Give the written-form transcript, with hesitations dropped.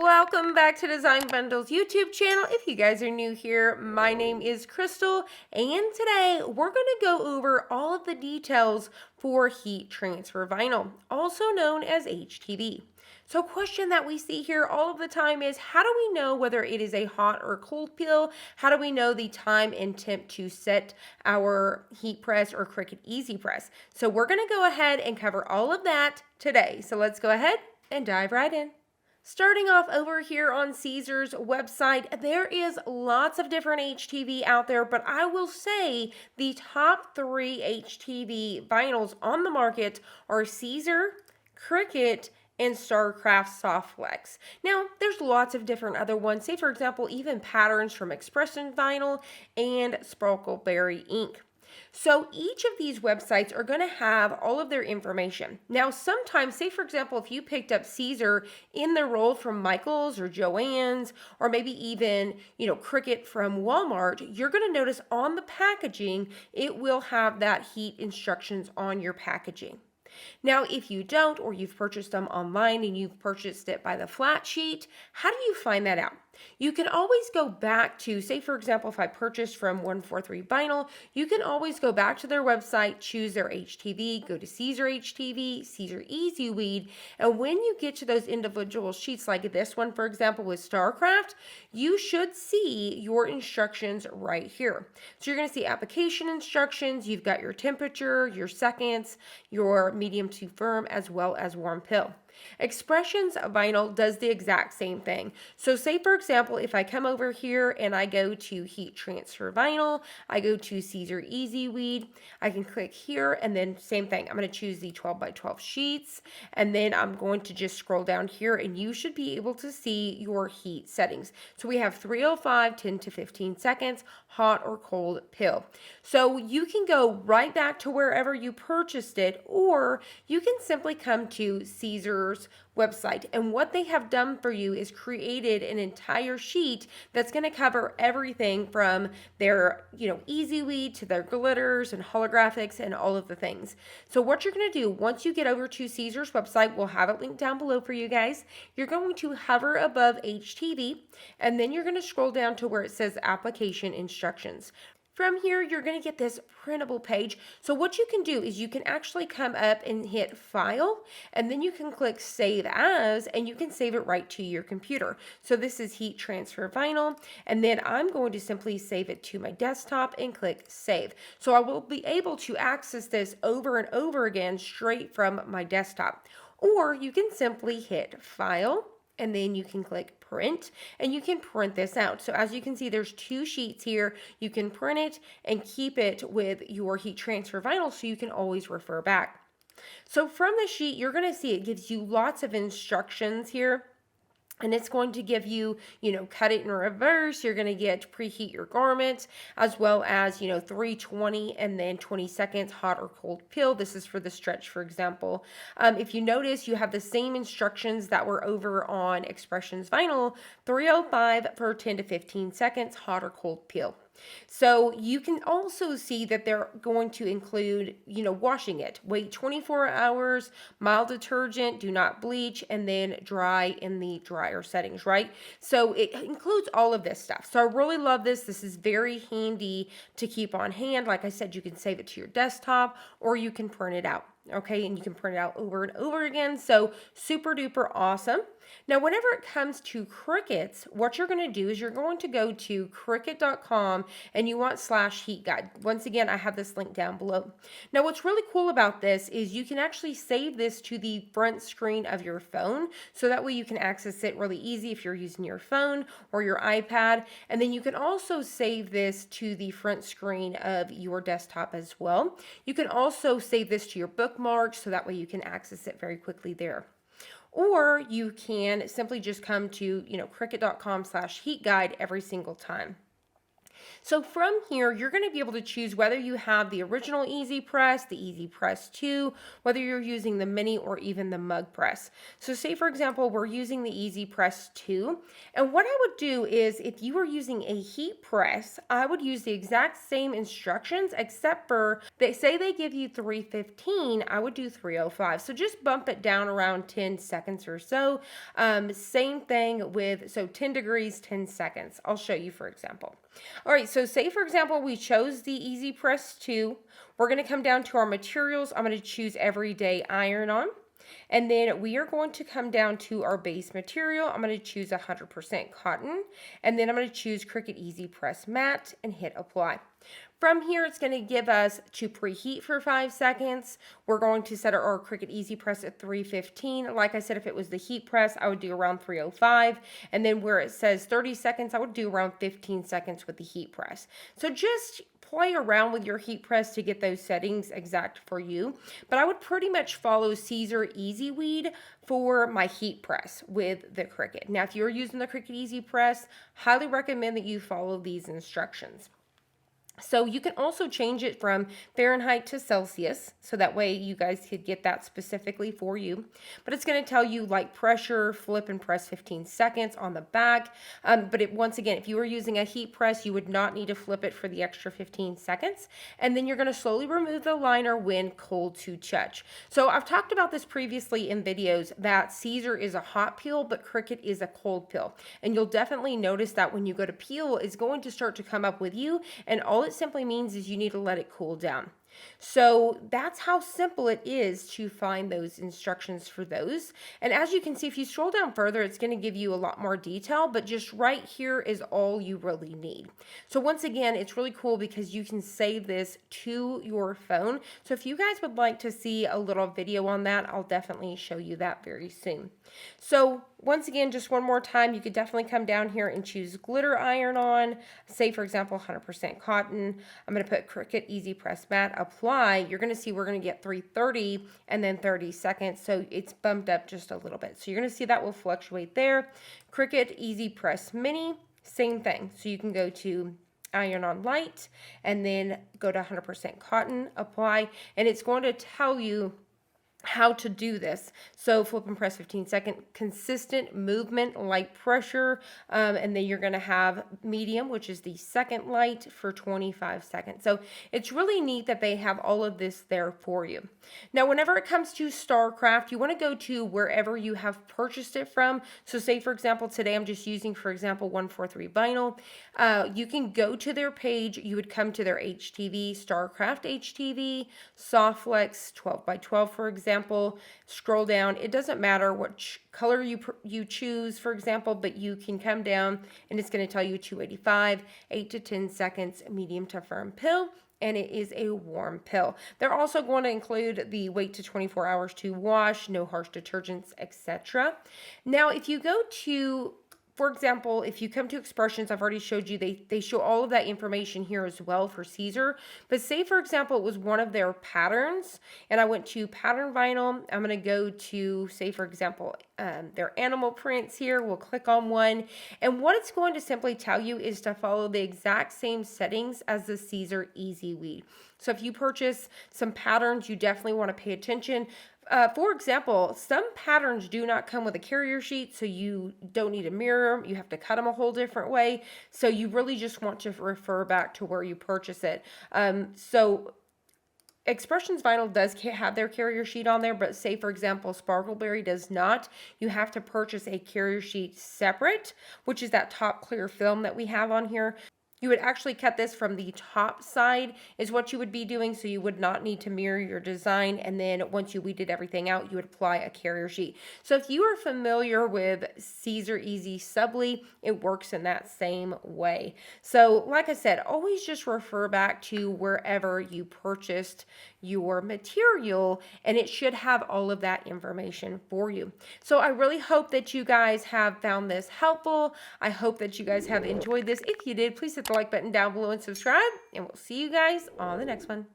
Welcome back to Design Bundles YouTube channel. If you guys are new here, my name is Crystal, and today we're going to go over all of the details for heat transfer vinyl, also known as HTV. So a question that we see here all of the time is, how do we know whether it is a hot or cold peel? How do we know the time and temp to set our heat press or Cricut Easy Press? So we're going to go ahead and cover all of that today. So let's go ahead and dive right in. Starting off over here on Siser's website, there is lots of different HTV out there, but I will say the top 3 HTV vinyls on the market are Siser, Cricut, and Starcraft Softflex. Now, there's lots of different other ones. Say, for example, even patterns from Expression Vinyl and Sparkleberry ink. So each of these websites are going to have all of their information. Now, sometimes, say for example, if you picked up Siser in the roll from Michael's or Joann's, or maybe even, Cricut from Walmart, you're going to notice on the packaging, it will have that heat instructions on your packaging. Now, if you don't, or you've purchased them online and you've purchased it by the flat sheet, how do you find that out? You can always go back to, say for example, if I purchased from 143 Vinyl, you can always go back to their website, choose their HTV, go to Siser HTV, Siser Easy Weed, and when you get to those individual sheets like this one, for example, with Starcraft, you should see your instructions right here. So you're going to see application instructions, you've got your temperature, your seconds, your medium to firm, as well as warm pill. Expressions Vinyl does the exact same thing. So say for example, if I come over here and I go to heat transfer vinyl, I go to Siser Easy Weed, I can click here and then same thing. I'm going to choose the 12 by 12 sheets and then I'm going to just scroll down here and you should be able to see your heat settings. So we have 305, 10 to 15 seconds, hot or cold pill. So you can go right back to wherever you purchased it, or you can simply come to Siser's website, and what they have done for you is created an entire sheet that's going to cover everything from their Easy Weed to their glitters and holographics and all of the things. So what you're going to do once you get over to Siser's website, we'll have it linked down below for you guys, you're going to hover above HTV and then you're going to scroll down to where it says application instructions. From here, you're going to get this printable page. So what you can do is you can actually come up and hit File, and then you can click Save As, and you can save it right to your computer. So this is Heat Transfer Vinyl, and then I'm going to simply save it to my desktop and click Save. So I will be able to access this over and over again straight from my desktop. Or you can simply hit File, and then you can click print and you can print this out. So as you can see, there's 2 sheets here. You can print it and keep it with your heat transfer vinyl so you can always refer back. So from the sheet, you're going to see it gives you lots of instructions here. And it's going to give you, cut it in reverse. You're going to get preheat your garment, as well as, 320 and then 20 seconds hot or cold peel. This is for the stretch, for example. If you notice, you have the same instructions that were over on Expressions Vinyl, 305 for 10 to 15 seconds hot or cold peel. So you can also see that they're going to include, washing it. Wait 24 hours, mild detergent, do not bleach, and then dry in the dryer settings, right? So it includes all of this stuff. So I really love this. This is very handy to keep on hand. Like I said, you can save it to your desktop or you can print it out. Okay, and you can print it out over and over again. So super duper awesome. Now, whenever it comes to Cricuts, what you're going to do is you're going to go to Cricut.com and you want /heat guide. Once again, I have this link down below. Now, what's really cool about this is you can actually save this to the front screen of your phone. So that way you can access it really easy if you're using your phone or your iPad. And then you can also save this to the front screen of your desktop as well. You can also save this to your bookmarks so that way you can access it very quickly there. Or you can simply just come to, Cricut.com /heat guide every single time. So from here, you're going to be able to choose whether you have the original Easy Press, the Easy Press 2, whether you're using the mini or even the mug press. So say for example, we're using the Easy Press 2. And what I would do is if you were using a heat press, I would use the exact same instructions except for they say they give you 315, I would do 305. So just bump it down around 10 seconds or so. Same thing with, so 10 degrees, 10 seconds. I'll show you for example. All right, so say for example, we chose the Easy Press 2. We're going to come down to our materials. I'm going to choose Everyday Iron On. And then we are going to come down to our base material. I'm going to choose 100% cotton. And then I'm going to choose Cricut Easy Press Matte and hit apply. From here, it's going to give us to preheat for 5 seconds. We're going to set our Cricut Easy Press at 315. Like I said, if it was the heat press, I would do around 305. And then where it says 30 seconds, I would do around 15 seconds with the heat press. So just play around with your heat press to get those settings exact for you. But I would pretty much follow Siser Easy Weed for my heat press with the Cricut. Now, if you're using the Cricut Easy Press, highly recommend that you follow these instructions. So you can also change it from Fahrenheit to Celsius, so that way you guys could get that specifically for you. But it's going to tell you light pressure, flip and press 15 seconds on the back. But once again, if you were using a heat press, you would not need to flip it for the extra 15 seconds. And then you're going to slowly remove the liner when cold to touch. So I've talked about this previously in videos that Siser is a hot peel, but Cricut is a cold peel. And you'll definitely notice that when you go to peel, it's going to start to come up with you, and all it simply means is you need to let it cool down. So that's how simple it is to find those instructions for those. And as you can see, if you scroll down further, it's going to give you a lot more detail, but just right here is all you really need. So once again, it's really cool because you can save this to your phone. So if you guys would like to see a little video on that, I'll definitely show you that very soon. So once again, just one more time, you could definitely come down here and choose glitter iron on, say for example, 100% cotton. I'm going to put Cricut Easy Press Matte, apply. You're going to see we're going to get 330 and then 30 seconds. So it's bumped up just a little bit. So you're going to see that will fluctuate there. Cricut Easy Press Mini, same thing. So you can go to iron on light and then go to 100% cotton, apply, and it's going to tell you how to do this. So flip and press 15 second, consistent movement, light pressure, and then you're going to have medium, which is the second light, for 25 seconds. So it's really neat that they have all of this there for you. Now, whenever it comes to Starcraft, you want to go to wherever you have purchased it from. So say, for example, today I'm just using, for example, 143 vinyl. You can go to their page. You would come to their HTV, Starcraft HTV, Softflex 12x12, for example. Scroll down. It doesn't matter what color you choose, for example, but you can come down and it's going to tell you 285, 8 to 10 seconds, medium to firm pill, and it is a warm pill. They're also going to include the wait to 24 hours to wash, no harsh detergents, etc. Now, if you go to, for example, if you come to expressions, I've already showed you, they show all of that information here as well for Siser. But say, for example, it was one of their patterns, and I went to pattern vinyl. I'm going to go to, say, for example, their animal prints here. We'll click on one. And what it's going to simply tell you is to follow the exact same settings as the Siser Easy Weed. So if you purchase some patterns, you definitely want to pay attention. For example, some patterns do not come with a carrier sheet, so you don't need a mirror. You have to cut them a whole different way. So you really just want to refer back to where you purchase it. So Expressions Vinyl does have their carrier sheet on there, but say, for example, Sparkleberry does not. You have to purchase a carrier sheet separate, which is that top clear film that we have on here. You would actually cut this from the top side is what you would be doing, so you would not need to mirror your design, and then once you weeded everything out, you would apply a carrier sheet. So if you are familiar with Siser Easy Subly, it works in that same way. So like I said, always just refer back to wherever you purchased your material, and it should have all of that information for you. So I really hope that you guys have found this helpful. I hope that you guys have enjoyed this. If you did, please hit the like button down below and subscribe, and we'll see you guys on the next one.